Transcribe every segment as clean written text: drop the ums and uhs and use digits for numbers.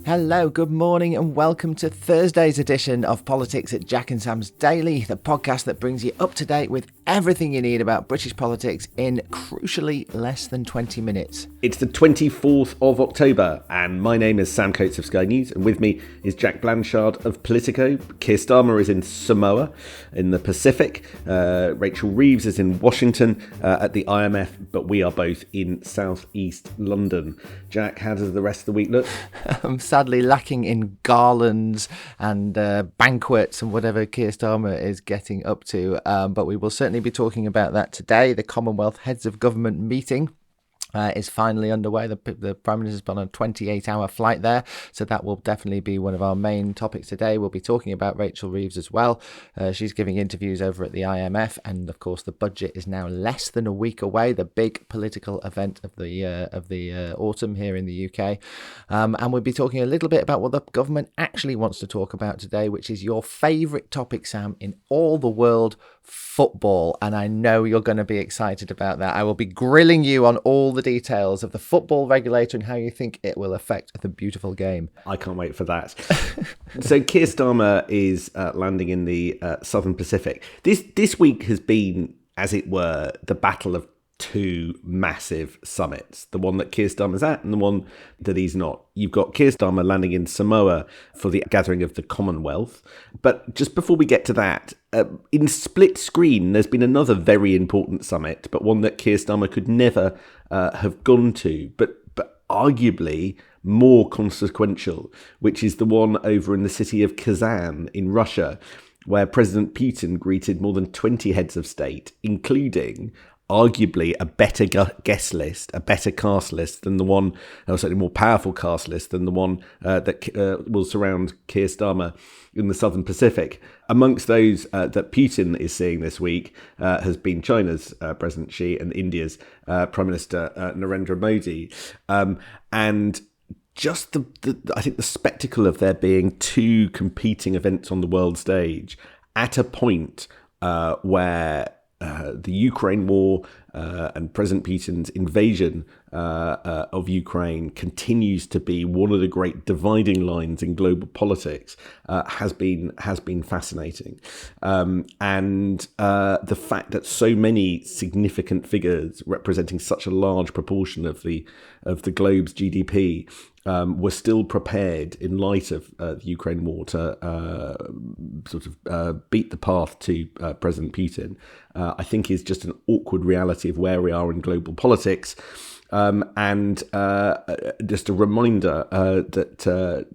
Hello, good morning and welcome to Thursday's edition of Politics at Jack and Sam's Daily, the podcast that brings you up to date with everything you need about British politics in crucially less than 20 minutes. It's the 24th of October and my name is Sam Coates of Sky News and with me is Jack Blanchard of Politico. Keir Starmer is in Samoa in the Pacific. Rachel Reeves is in Washington at the IMF, but we are both in southeast London. Jack, how does the rest of the week look? Sadly lacking in garlands and banquets and whatever Keir Starmer is getting up to, but we will certainly be talking about that today. The Commonwealth Heads of Government meeting is finally underway. The Prime Minister's been on a 28-hour flight there, so that will definitely be one of our main topics today. We'll be talking about Rachel Reeves as well. She's giving interviews over at the IMF, and of course the budget is now less than a week away, the big political event of the autumn here in the UK. And we'll be talking a little bit about what the government actually wants to talk about today, which is your favourite topic, Sam, in all the world, football. And I know you're going to be excited about that. I will be grilling you on all the details of the football regulator and how you think it will affect the beautiful game. I can't wait for that. So Keir Starmer is landing in the Southern Pacific. This week has been, as it were, the battle of two massive summits, the one that Keir Starmer's at and the one that he's not. You've got Keir Starmer landing in Samoa for the gathering of the Commonwealth. But just before we get to that, in split screen, there's been another very important summit, but one that Keir Starmer could never have gone to, but arguably more consequential, which is the one over in the city of Kazan in Russia, where President Putin greeted more than 20 heads of state, including arguably a better guest list, a better cast list than the one, or certainly more powerful cast list than the one that will surround Keir Starmer in the Southern Pacific. Amongst those that Putin is seeing this week has been China's President Xi and India's Prime Minister Narendra Modi. And just I think the spectacle of there being two competing events on the world stage at a point where the Ukraine war and President Putin's invasion of Ukraine continues to be one of the great dividing lines in global politics has been fascinating, and the fact that so many significant figures representing such a large proportion of the globe's GDP were still prepared in light of the Ukraine war to beat the path to President Putin, I think is just an awkward reality of where we are in global politics. And just a reminder that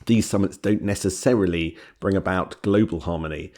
these summits don't necessarily bring about global harmony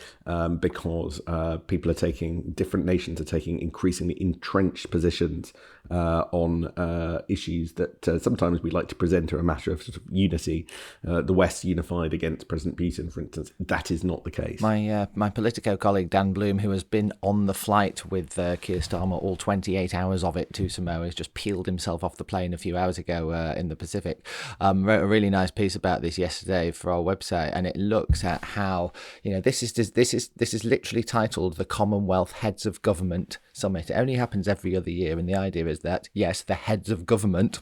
because different nations are taking increasingly entrenched positions on issues that sometimes we like to present are a matter of sort of unity. The West unified against President Putin, for instance, that is not the case. My Politico colleague Dan Bloom, who has been on the flight with Keir Starmer, all 28 hours of it to Samoa, has just peeled himself off the plane a few hours ago in the Pacific. Wrote a really nice piece about this yesterday for our website, and it looks at how this is literally titled the Commonwealth Heads of Government Summit. It only happens every other year, and the idea is that yes, the heads of government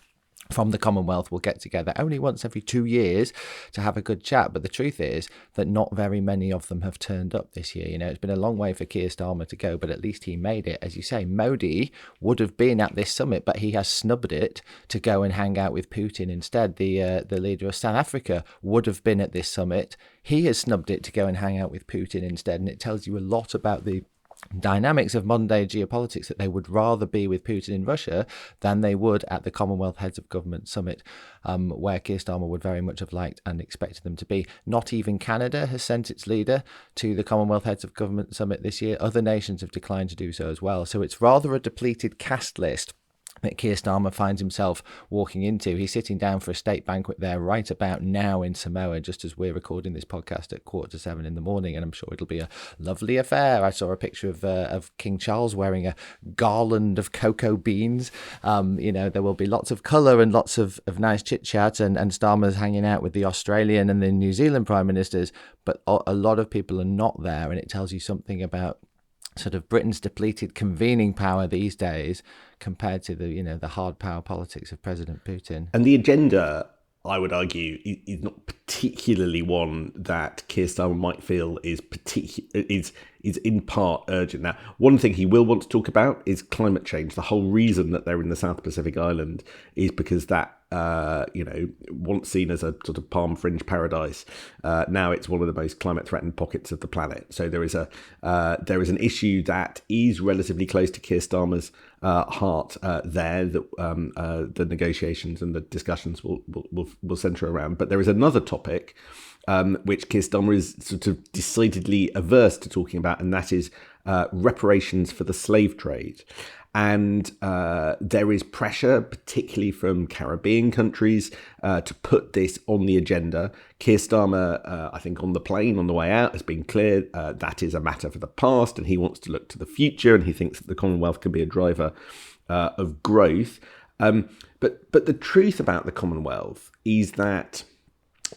from the Commonwealth will get together only once every 2 years to have a good chat. But the truth is that not very many of them have turned up this year. It's been a long way for Keir Starmer to go, but at least he made it. As you say, Modi would have been at this summit, but he has snubbed it to go and hang out with Putin instead. The leader of South Africa would have been at this summit. He has snubbed it to go and hang out with Putin instead. And it tells you a lot about the dynamics of modern day geopolitics, that they would rather be with Putin in Russia than they would at the Commonwealth Heads of Government Summit, where Keir Starmer would very much have liked and expected them to be. Not even Canada has sent its leader to the Commonwealth Heads of Government Summit this year. Other nations have declined to do so as well. So it's rather a depleted cast list that Keir Starmer finds himself walking into. He's sitting down for a state banquet there right about now in Samoa, just as we're recording this podcast at 6:45 in the morning, and I'm sure it'll be a lovely affair. I saw a picture of King Charles wearing a garland of cocoa beans. There will be lots of colour and lots of nice chit-chat, and Starmer's hanging out with the Australian and the New Zealand Prime Ministers, but a lot of people are not there, and it tells you something about sort of Britain's depleted convening power these days compared to the hard power politics of President Putin. And the agenda, I would argue, is not particularly one that Keir Starmer might feel is in part urgent. Now, one thing he will want to talk about is climate change. The whole reason that they're in the South Pacific island is because that, once seen as a sort of palm fringe paradise, now it's one of the most climate threatened pockets of the planet. So there is an issue that is relatively close to Keir Starmer's heart there, that the negotiations and the discussions will centre around. But there is another topic which Keir Starmer is sort of decidedly averse to talking about, and that is reparations for the slave trade. And there is pressure, particularly from Caribbean countries, to put this on the agenda. Keir Starmer, I think on the plane on the way out, has been clear that is a matter for the past, and he wants to look to the future, and he thinks that the Commonwealth can be a driver of growth. But the truth about the Commonwealth is that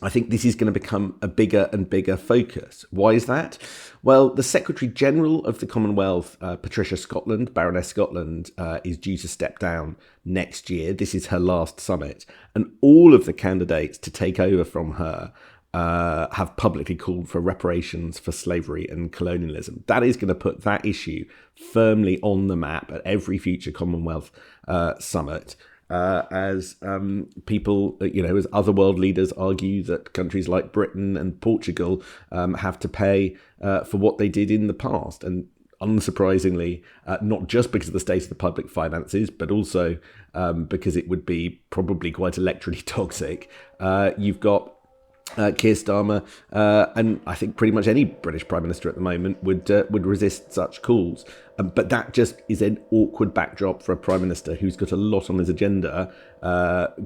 I think this is going to become a bigger and bigger focus. Why is that? Well, the Secretary General of the Commonwealth, Patricia Scotland, Baroness Scotland, is due to step down next year. This is her last summit. And all of the candidates to take over from her have publicly called for reparations for slavery and colonialism. That is going to put that issue firmly on the map at every future Commonwealth summit. As people, as other world leaders argue that countries like Britain and Portugal have to pay for what they did in the past. And unsurprisingly, not just because of the state of the public finances, but also because it would be probably quite electorally toxic, you've got Keir Starmer, and I think pretty much any British Prime Minister at the moment would resist such calls. But that just is an awkward backdrop for a Prime Minister who's got a lot on his agenda,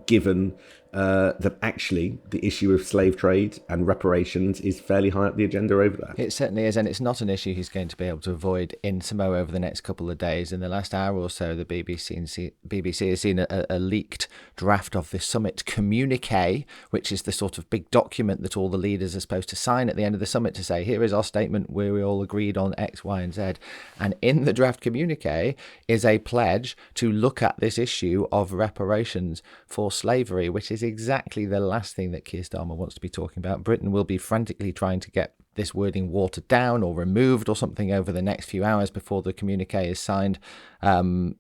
given that actually the issue of slave trade and reparations is fairly high up the agenda over there. It certainly is, and it's not an issue he's going to be able to avoid in Samoa over the next couple of days. In the last hour or so, the BBC has seen a leaked draft of the summit communique, which is the sort of big document that all the leaders are supposed to sign at the end of the summit to say, here is our statement where we all agreed on X, Y, and Z. And in the draft communique is a pledge to look at this issue of reparations for slavery, which is exactly the last thing that Keir Starmer wants to be talking about. Britain will be frantically trying to get this wording watered down or removed or something over the next few hours before the communique is signed on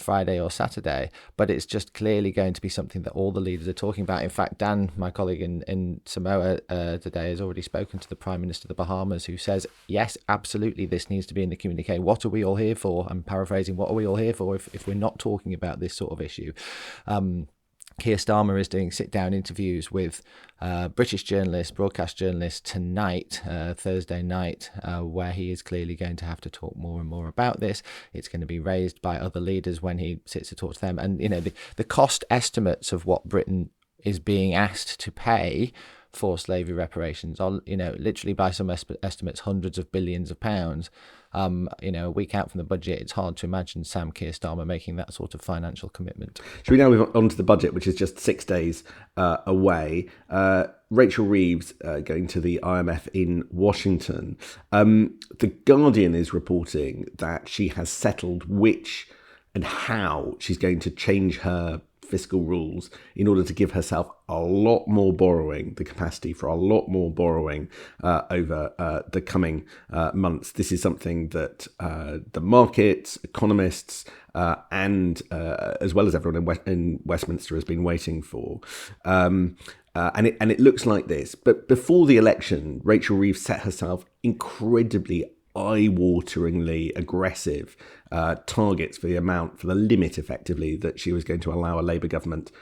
Friday or Saturday. But it's just clearly going to be something that all the leaders are talking about. In fact, Dan, my colleague in Samoa today, has already spoken to the Prime Minister of the Bahamas, who says, yes, absolutely, this needs to be in the communique. What are we all here for? I'm paraphrasing, what are we all here for if we're not talking about this sort of issue? Keir Starmer is doing sit-down interviews with British journalists, broadcast journalists tonight, Thursday night, where he is clearly going to have to talk more and more about this. It's going to be raised by other leaders when he sits to talk to them. And, the cost estimates of what Britain is being asked to pay for slavery reparations are, literally by some estimates, hundreds of billions of pounds. A week out from the budget, it's hard to imagine Sam Keir Starmer making that sort of financial commitment. Should we now move on to the budget, which is just 6 days away? Rachel Reeves going to the IMF in Washington. The Guardian is reporting that she has settled which and how she's going to change her fiscal rules in order to give herself a lot more borrowing, the capacity for a lot more borrowing over the coming months. This is something that the markets, economists, and as well as everyone in Westminster has been waiting for. And it looks like this. But before the election, Rachel Reeves set herself incredibly eye-wateringly aggressive targets for the limit, effectively, that she was going to allow a Labour government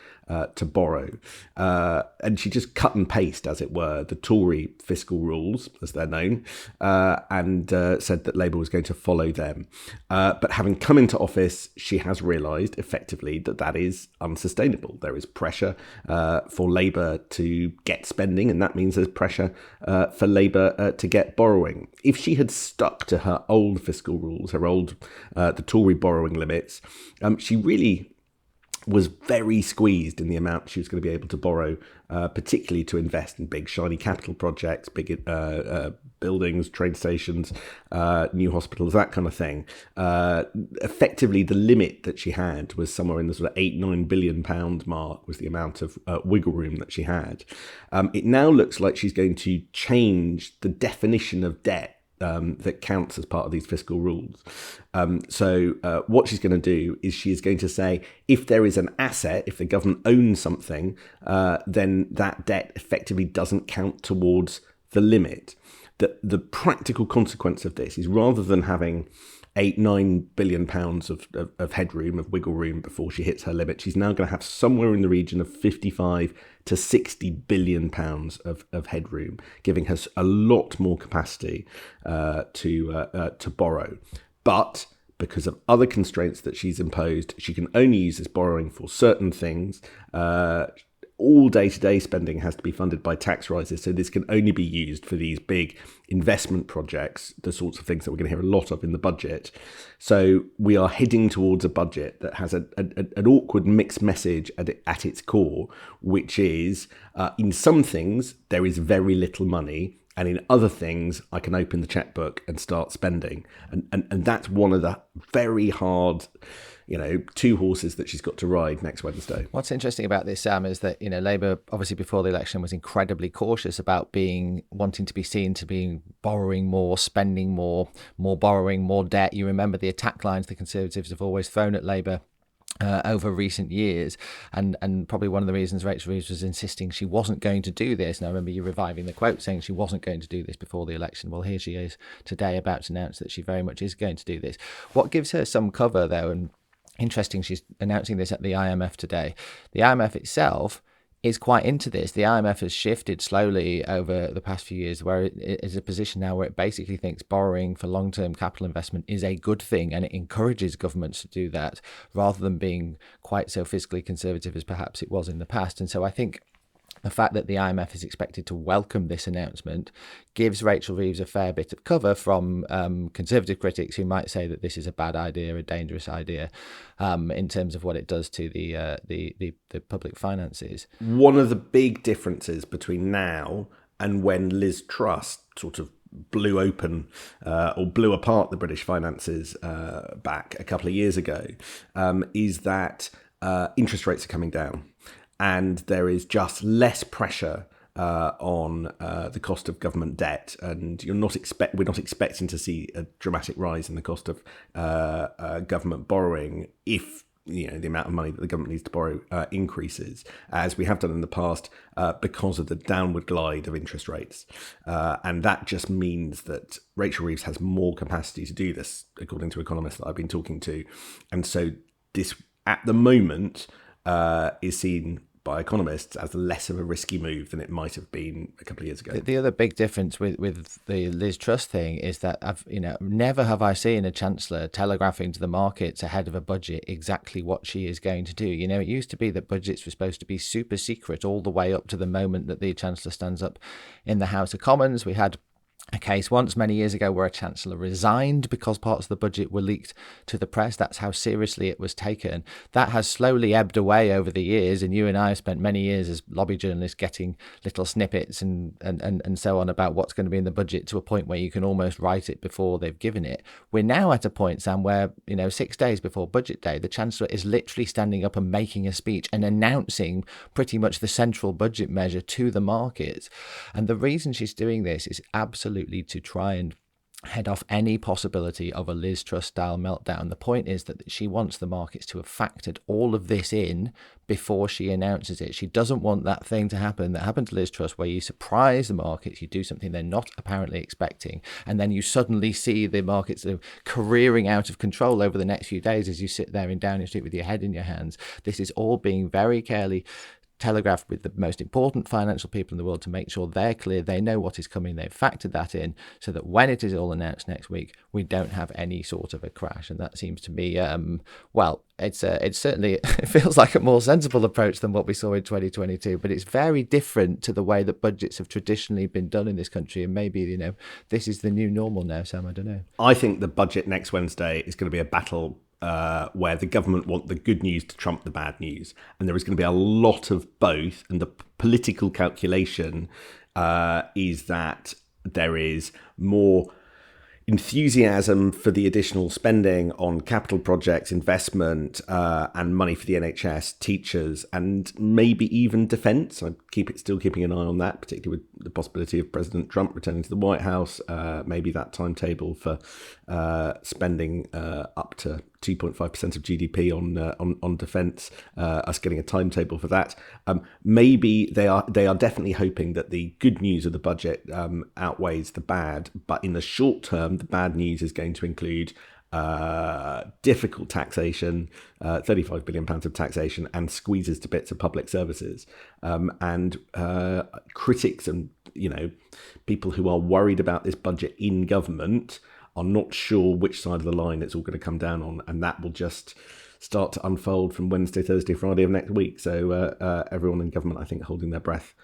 to borrow. And she just cut and paste, as it were, the Tory fiscal rules, as they're known, and said that Labour was going to follow them. But having come into office, she has realised, effectively, that is unsustainable. There is pressure for Labour to get spending, and that means there's pressure for Labour to get borrowing. If she had stuck to her old fiscal rules, the Tory borrowing limits, she really was very squeezed in the amount she was going to be able to borrow, particularly to invest in big shiny capital projects, big buildings, train stations, new hospitals, that kind of thing. Effectively, the limit that she had was somewhere in the sort of £8-9 billion mark was the amount of wiggle room that she had. It now looks like she's going to change the definition of debt that counts as part of these fiscal rules. So what she's going to do is she is going to say, if there is an asset, if the government owns something, then that debt effectively doesn't count towards the limit. The practical consequence of this is, rather than having £8-9 billion of headroom, of wiggle room before she hits her limit, she's now going to have somewhere in the region of 55 to 60 billion pounds of headroom, giving her a lot more capacity to borrow. But because of other constraints that she's imposed, she can only use this borrowing for certain things. All day-to-day spending has to be funded by tax rises, so this can only be used for these big investment projects, the sorts of things that we're going to hear a lot of in the budget. So we are heading towards a budget that has an awkward mixed message at its core, which is, in some things, there is very little money, and in other things, I can open the checkbook and start spending. And that's one of the very hard, two horses that she's got to ride next Wednesday. What's interesting about this, Sam, is that, Labour, obviously before the election, was incredibly cautious about wanting to be seen to be borrowing more, spending more borrowing, more debt. You remember the attack lines the Conservatives have always thrown at Labour over recent years, and probably one of the reasons Rachel Reeves was insisting she wasn't going to do this. And I remember you reviving the quote saying she wasn't going to do this before the election. Well, here she is today about to announce that she very much is going to do this. What gives her some cover, though, and interesting, she's announcing this at the IMF today. The IMF itself is quite into this. The IMF has shifted slowly over the past few years, where it is a position now where it basically thinks borrowing for long-term capital investment is a good thing, and it encourages governments to do that rather than being quite so fiscally conservative as perhaps it was in the past. And so I think the fact that the IMF is expected to welcome this announcement gives Rachel Reeves a fair bit of cover from conservative critics who might say that this is a bad idea, a dangerous idea, in terms of what it does to the public finances. One of the big differences between now and when Liz Truss sort of blew open or blew apart the British finances back a couple of years ago is that interest rates are coming down. And there is just less pressure on the cost of government debt, and we're not expecting to see a dramatic rise in the cost of government borrowing if the amount of money that the government needs to borrow increases, as we have done in the past, because of the downward glide of interest rates. And that just means that Rachel Reeves has more capacity to do this, according to economists that I've been talking to. And so this, at the moment, is seen by economists as less of a risky move than it might have been a couple of years ago. The other big difference with the Liz Truss thing is that never have I seen a chancellor telegraphing to the markets ahead of a budget exactly what she is going to do. It used to be that budgets were supposed to be super secret all the way up to the moment that the chancellor stands up in the House of Commons. We had a case once many years ago where a chancellor resigned because parts of the budget were leaked to the press. That's how seriously it was taken. That has slowly ebbed away over the years, and you and I have spent many years as lobby journalists getting little snippets and so on about what's going to be in the budget, to a point where you can almost write it before they've given it. We're now at a point, Sam, where 6 days before budget day, the chancellor is literally standing up and making a speech and announcing pretty much the central budget measure to the markets. And the reason she's doing this is absolutely to try and head off any possibility of a Liz Truss style meltdown. The point is that she wants the markets to have factored all of this in before she announces it. She doesn't want that thing to happen that happened to Liz Truss, where you surprise the markets, you do something they're not apparently expecting, and then you suddenly see the markets careering out of control over the next few days as you sit there in Downing Street with your head in your hands. This is all being very carefully telegraphed with the most important financial people in the world to make sure they're clear, they know what is coming, they've factored that in, so that when it is all announced next week, we don't have any sort of a crash. And that seems to me, it's certainly, it feels like a more sensible approach than what we saw in 2022, but it's very different to the way that budgets have traditionally been done in this country. And maybe, this is the new normal now, Sam, I don't know. I think the budget next Wednesday is going to be a battle where the government want the good news to trump the bad news. And there is going to be a lot of both. And the political calculation is that there is more enthusiasm for the additional spending on capital projects, investment, and money for the NHS, teachers, and maybe even defence. I'm still keeping an eye on that, particularly with the possibility of President Trump returning to the White House. Maybe that timetable for spending up to 2.5% of GDP on defence, us getting a timetable for that. Maybe they are definitely hoping that the good news of the budget outweighs the bad, but in the short term, the bad news is going to include difficult taxation, £35 billion of taxation, and squeezes to bits of public services. And critics and people who are worried about this budget in government are not sure which side of the line it's all going to come down on, and that will just start to unfold from Wednesday, Thursday, Friday of next week. So everyone in government, I think, holding their breath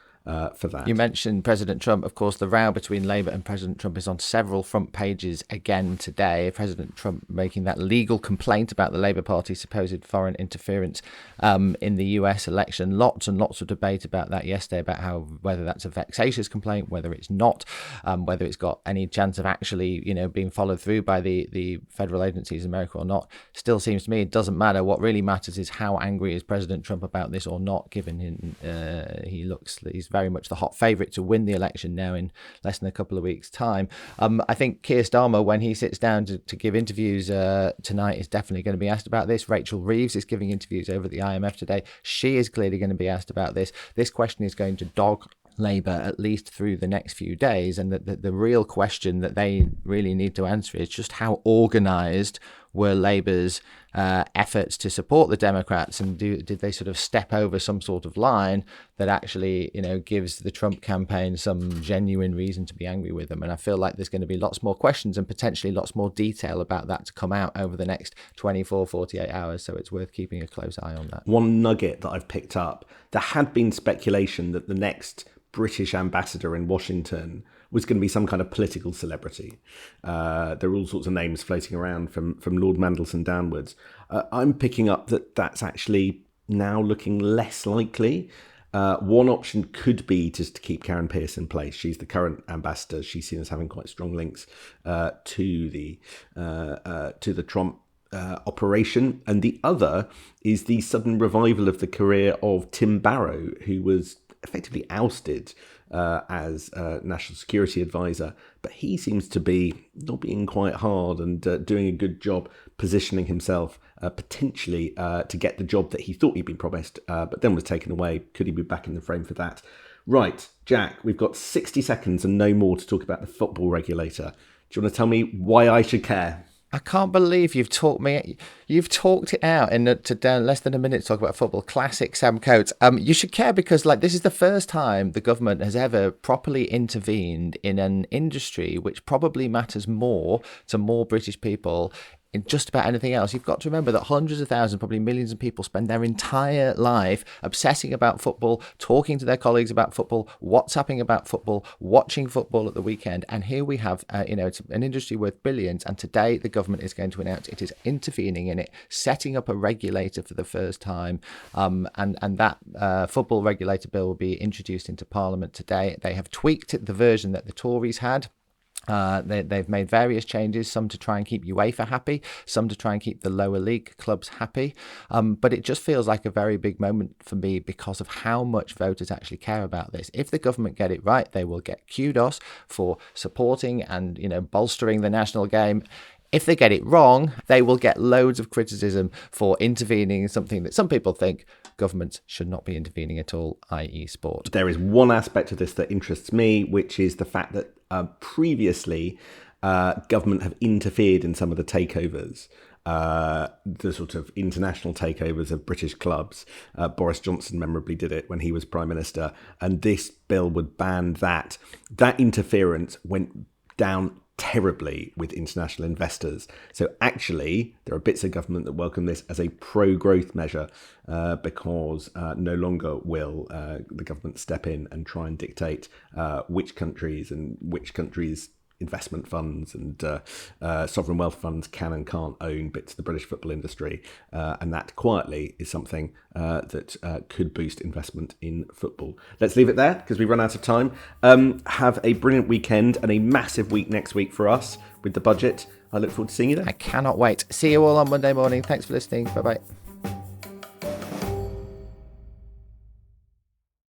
for that. You mentioned President Trump. Of course, the row between Labour and President Trump is on several front pages again today. President Trump making that legal complaint about the Labour Party's supposed foreign interference in the US election. Lots and lots of debate about that yesterday, about whether that's a vexatious complaint, whether it's not, whether it's got any chance of actually, being followed through by the federal agencies in America or not. Still seems to me it doesn't matter. What really matters is how angry is President Trump about this or not, given he's very much the hot favourite to win the election now in less than a couple of weeks' time. I think Keir Starmer, when he sits down to give interviews tonight, is definitely going to be asked about this. Rachel Reeves is giving interviews over at the IMF today. She is clearly going to be asked about this. This question is going to dog Labour at least through the next few days, and the real question that they really need to answer is just how organised were Labour's efforts to support the Democrats, and did they sort of step over some sort of line that actually gives the Trump campaign some genuine reason to be angry with them. And I feel like there's going to be lots more questions and potentially lots more detail about that to come out over the next 24, 48 hours, so it's worth keeping a close eye on that. One nugget that I've picked up, there had been speculation that the next British ambassador in Washington was going to be some kind of political celebrity. There are all sorts of names floating around from Lord Mandelson downwards. I'm picking up that that's actually now looking less likely. One option could be just to keep Karen Pierce in place. She's the current ambassador. She's seen as having quite strong links to the Trump operation. And the other is the sudden revival of the career of Tim Barrow, who was effectively ousted as National Security Advisor, but he seems to be lobbying quite hard and doing a good job positioning himself potentially to get the job that he thought he'd been promised, but then was taken away. Could he be back in the frame for that? Right, Jack, we've got 60 seconds and no more to talk about the football regulator. Do you want to tell me why I should care? I can't believe you've talked it out in less than a minute to talk about football. Classic Sam Coates. You should care because this is the first time the government has ever properly intervened in an industry which probably matters more to more British people in just about anything else. You've got to remember that hundreds of thousands, probably millions of people spend their entire life obsessing about football, talking to their colleagues about football, WhatsApping about football, watching football at the weekend. And here we have, it's an industry worth billions. And today the government is going to announce it is intervening in it, setting up a regulator for the first time. And that football regulator bill will be introduced into Parliament today. They have tweaked the version that the Tories had. They've made various changes, some to try and keep UEFA happy, some to try and keep the lower league clubs happy. But it just feels like a very big moment for me because of how much voters actually care about this. If the government get it right, they will get kudos for supporting and, bolstering the national game. If they get it wrong, they will get loads of criticism for intervening in something that some people think governments should not be intervening at all, i.e. sport. There is one aspect of this that interests me, which is the fact that previously government have interfered in some of the takeovers, the sort of international takeovers of British clubs. Boris Johnson memorably did it when he was Prime Minister, and this bill would ban that. That interference went down terribly with international investors. So actually, there are bits of government that welcome this as a pro-growth measure because no longer will the government step in and try and dictate which countries investment funds and sovereign wealth funds can and can't own bits of the British football industry. And that quietly is something that could boost investment in football. Let's leave it there because we've run out of time. Have a brilliant weekend and a massive week next week for us with the budget. I look forward to seeing you then. I cannot wait. See you all on Monday morning. Thanks for listening. Bye-bye.